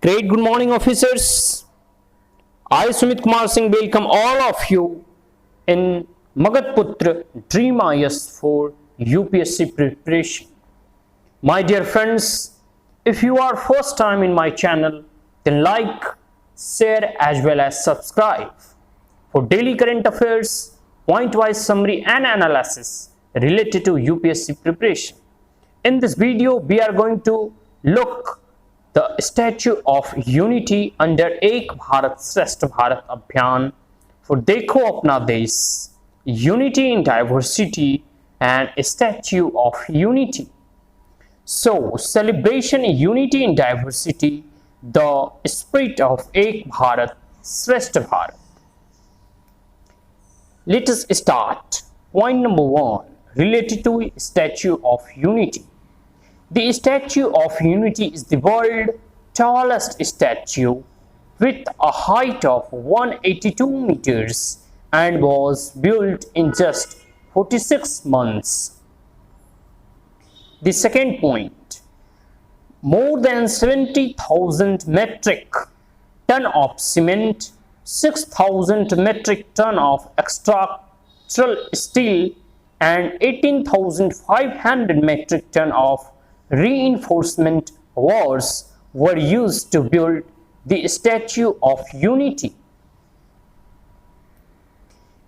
Great good morning, officers. I, Sumit Kumar Singh, welcome all of you in Magatputra DREAM-IAS for UPSC preparation. My dear friends, if you are first time in my channel, then like, share as well as subscribe for daily current affairs, point-wise summary and analysis related to UPSC preparation. In this video, we are going to look the Statue of Unity under Ek Bharat Shresth Bharat Abhiyan for Dekho Apna Desh, Unity in Diversity and Statue of Unity. So, celebration Unity in Diversity, the spirit of Ek Bharat Shresth Bharat. Let us start. Point number 1 related to Statue of Unity. The Statue of Unity is the world's tallest statue with a height of 182 meters and was built in just 46 months. The second point, more than 70,000 metric ton of cement, 6,000 metric ton of structural steel and 18,500 metric ton of reinforcement wires were used to build the Statue of Unity.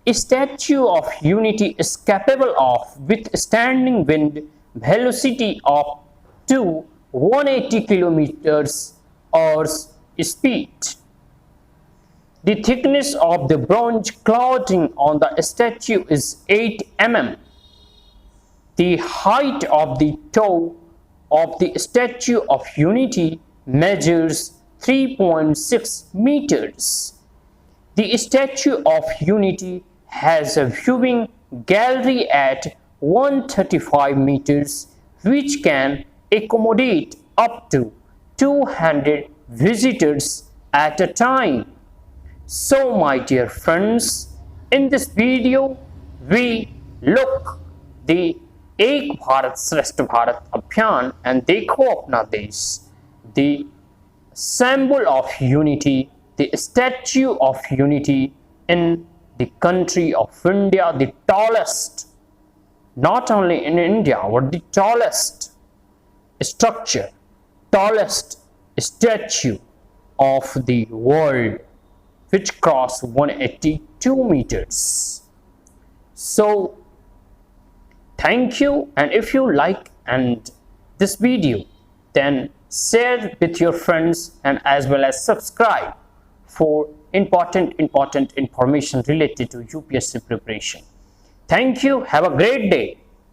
A Statue of Unity is capable of withstanding wind velocity up to 180 kilometers or speed. The thickness of the bronze clothing on the statue is 8 mm. The height of the toe of the Statue of Unity measures 3.6 meters. The Statue of Unity has a viewing gallery at 135 meters which can accommodate up to 200 visitors at a time. So my dear friends, in this video we look the Ek Bharat Shresth Bharat Abhiyan and Dekho Apna Desh, the symbol of unity, the Statue of Unity in the country of India, the tallest, not only in India, but the tallest structure, tallest statue of the world, which crossed 182 meters. So thank you, and if you like this video, then share with your friends and as well as subscribe for important information related to UPSC preparation. Thank you. Have a great day.